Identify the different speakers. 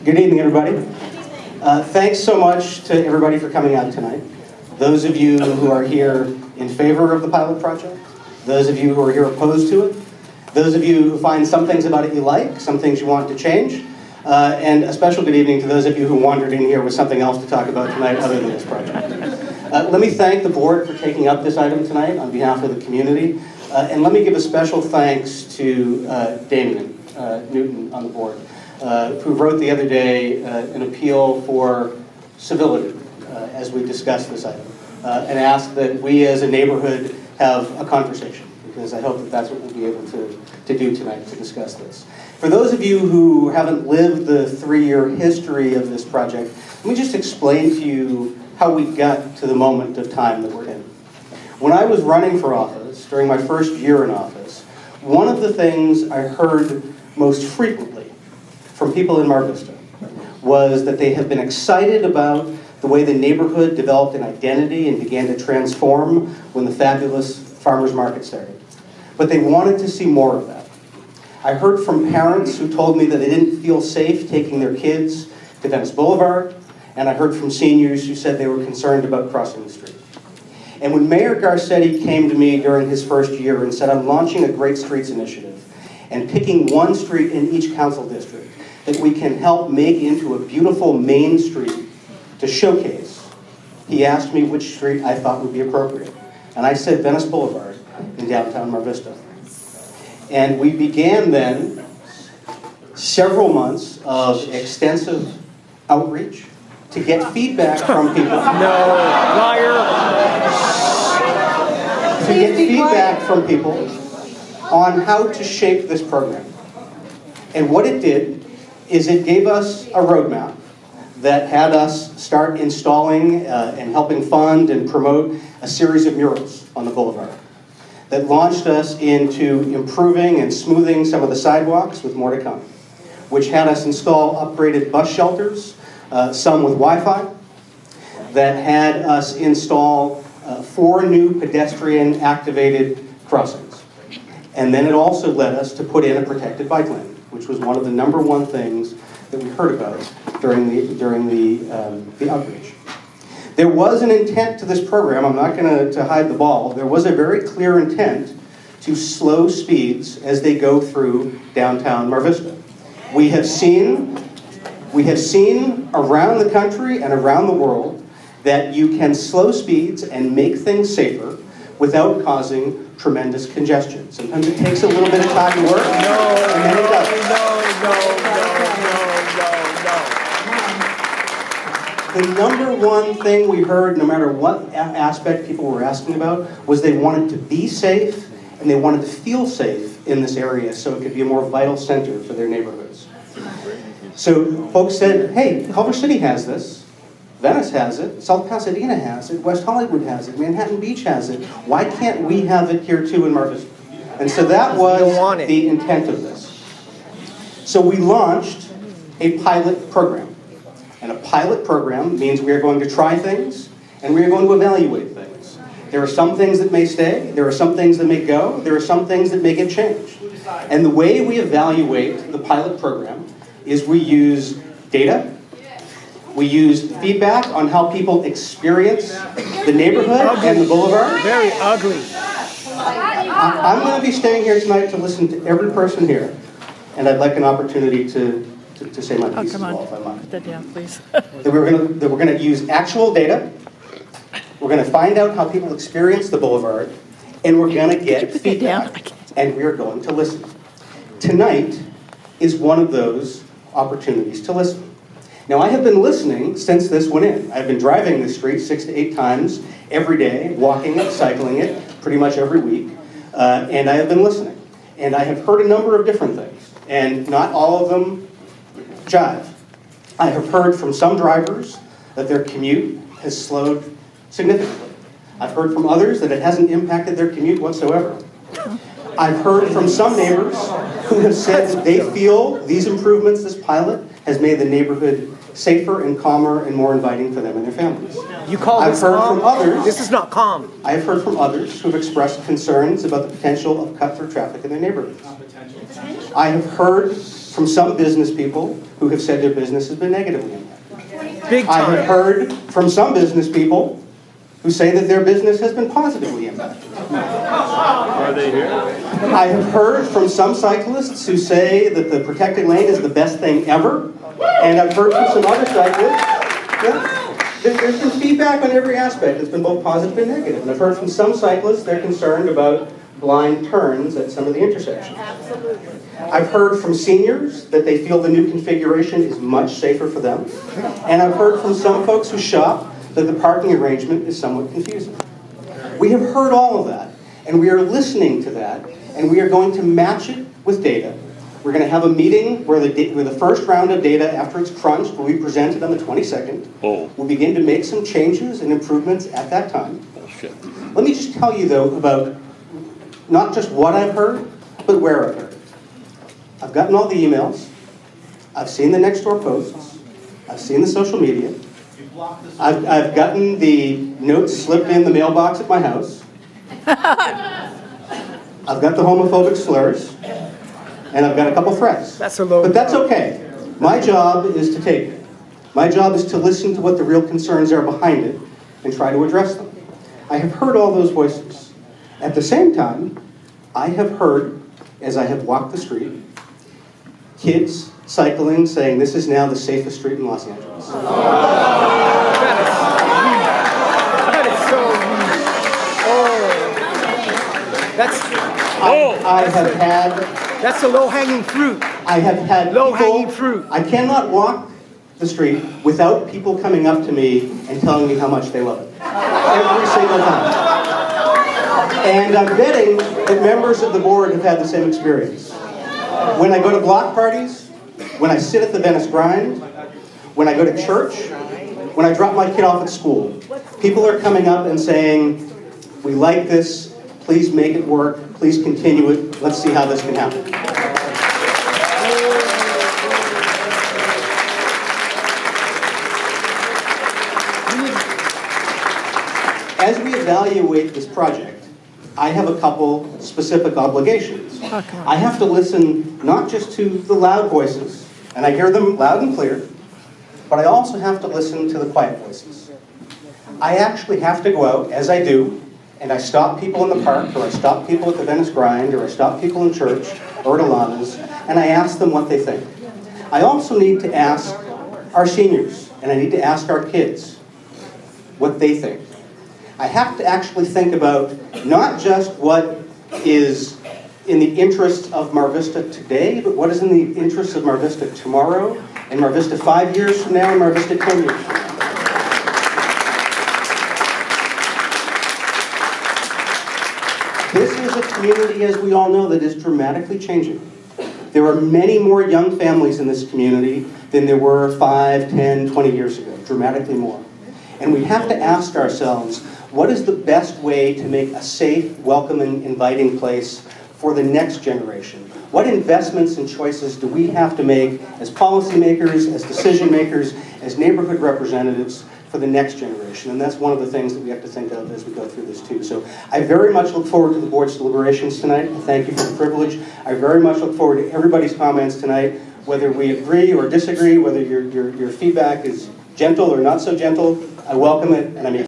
Speaker 1: Good evening, everybody. Thanks so much to everybody for coming out tonight. Those of you who are here in favor of the pilot project, those of you who are here opposed to it, those of you who find some things about it you like, some things you want to change, and a special good evening to those of you who wandered in here with something else to talk about tonight other than this project. Let me thank the board for taking up this item tonight on behalf of the community, and let me give a special thanks to Damien Newton on the board, who wrote the other day an appeal for civility as we discussed this item, and asked that we as a neighborhood have a conversation, because I hope that that's what we'll be able to do tonight, to discuss this. For those of you who haven't lived the 3-year history of this project, let me just explain to you how we got to the moment of time that we're in. When I was running for office, during my first year in office, one of the things I heard most frequently from people in Mar Vista was that they have been excited about the way the neighborhood developed an identity and began to transform when the fabulous farmers market started. But they wanted to see more of that. I heard from parents who told me that they didn't feel safe taking their kids to Venice Boulevard, and I heard from seniors who said they were concerned about crossing the street. And when Mayor Garcetti came to me during his first year and said, I'm launching a Great Streets initiative and picking one street in each council district that we can help make into a beautiful main street to showcase, he asked me which street I thought would be appropriate. And I said Venice Boulevard in downtown Mar Vista. And we began then several months of extensive outreach to get feedback from people.
Speaker 2: No, liar.
Speaker 1: To get feedback from people on how to shape this program. And what it did is it gave us a roadmap that had us start installing and helping fund and promote a series of murals on the boulevard that launched us into improving and smoothing some of the sidewalks, with more to come, which had us install upgraded bus shelters, some with Wi-Fi, that had us install 4 new pedestrian activated crossings. And then it also led us to put in a protected bike lane, which was one of the #1 things that we heard about during the outreach. There was an intent to this program. I'm not going to hide the ball. There was a very clear intent to slow speeds as they go through downtown Mar Vista. We have seen around the country and around the world that you can slow speeds and make things safer without causing tremendous congestion. Sometimes it takes a little bit of time to work, and then it does. The #1 thing we heard, no matter what aspect people were asking about, was they wanted to be safe and they wanted to feel safe in this area so it could be a more vital center for their neighborhoods. So folks said, hey, Culver City has this, Venice has it, South Pasadena has it, West Hollywood has it, Manhattan Beach has it. Why can't we have it here too in Mar Vista? And so that was the intent of this. So we launched a pilot program. And a pilot program means we are going to try things and we are going to evaluate things. There are some things that may stay, there are some things that may go, there are some things that may get changed. And the way we evaluate the pilot program is we use data, we use feedback on how people experience the neighborhood and the boulevard.
Speaker 2: Very ugly.
Speaker 1: I'm going to be staying here tonight to listen to every person here, and I'd like an opportunity to say my piece as well, if I might.
Speaker 3: Put that down, please.
Speaker 1: That we're going to use actual data, we're going to find out how people experience the boulevard, and we're going to get feedback, and we are going to listen. Tonight is one of those opportunities to listen. Now, I have been listening since this went in. I've been driving this street 6 to 8 times every day, walking it, cycling it, pretty much every week, and I have been listening. And I have heard a number of different things, and not all of them jive. I have heard from some drivers that their commute has slowed significantly. I've heard from others that it hasn't impacted their commute whatsoever. I've heard from some neighbors who have said that they feel these improvements, this pilot, has made the neighborhood safer and calmer and more inviting for them and their families.
Speaker 2: You call this calm? This is not calm.
Speaker 1: I have heard from others who have expressed concerns about the potential of cut-through traffic in their neighborhoods. I have heard from some business people who have said their business has been negatively impacted.
Speaker 2: Big
Speaker 1: I have
Speaker 2: time.
Speaker 1: heard from some business people who say that their business has been positively impacted.
Speaker 3: Are they here?
Speaker 1: I have heard from some cyclists who say that the protected lane is the best thing ever. And I've heard from some other cyclists, there's been feedback on every aspect. It's been both positive and negative. And I've heard from some cyclists they're concerned about blind turns at some of the intersections.
Speaker 4: Absolutely.
Speaker 1: I've heard from seniors that they feel the new configuration is much safer for them. And I've heard from some folks who shop that the parking arrangement is somewhat confusing. We have heard all of that, and we are listening to that, and we are going to match it with data. We're going to have a meeting where the first round of data, after it's crunched, will be presented on the 22nd.
Speaker 3: Oh.
Speaker 1: We'll begin to make some changes and improvements at that time.
Speaker 3: Oh, shit.
Speaker 1: Let me just tell you, though, about not just what I've heard, but where I've heard it. I've gotten all the emails. I've seen the Nextdoor posts. I've seen the social media. I've gotten the notes slipped in the mailbox at my house. I've got the homophobic slurs. And I've got a couple threats.
Speaker 2: That's a low
Speaker 1: But that's okay. My job is to take it. My job is to listen to what the real concerns are behind it and try to address them. I have heard all those voices. At the same time, I have heard, as I have walked the street, kids cycling saying this is now the safest street in Los Angeles.
Speaker 2: That is so mean.
Speaker 1: I have had...
Speaker 2: That's the low-hanging fruit.
Speaker 1: I have had
Speaker 2: Low-hanging
Speaker 1: people,
Speaker 2: fruit.
Speaker 1: I cannot walk the street without people coming up to me and telling me how much they love it. Every single time. And I'm betting that members of the board have had the same experience. When I go to block parties, when I sit at the Venice Grind, when I go to church, when I drop my kid off at school, people are coming up and saying, we like this, please make it work, please continue it, let's see how this can happen. As we evaluate this project, I have a couple specific obligations. I have to listen not just to the loud voices, and I hear them loud and clear, but I also have to listen to the quiet voices. I actually have to go out, as I do, and I stop people in the park, or I stop people at the Venice Grind, or I stop people in church, or at Alana's, and I ask them what they think. I also need to ask our seniors, and I need to ask our kids what they think. I have to actually think about not just what is in the interest of Mar Vista today, but what is in the interest of Mar Vista tomorrow, and Mar Vista 5 years from now, and Mar Vista 10 years from now. This is a community, as we all know, that is dramatically changing. There are many more young families in this community than there were 5, 10, 20 years ago, dramatically more. And we have to ask ourselves, what is the best way to make a safe, welcoming, inviting place for the next generation? What investments and choices do we have to make as policymakers, as decision makers, as neighborhood representatives for the next generation? And that's one of the things that we have to think of as we go through this too. So I very much look forward to the board's deliberations tonight. Thank you for the privilege. I very much look forward to everybody's comments tonight, whether we agree or disagree, whether your feedback is gentle or not so gentle. I welcome it, and I'm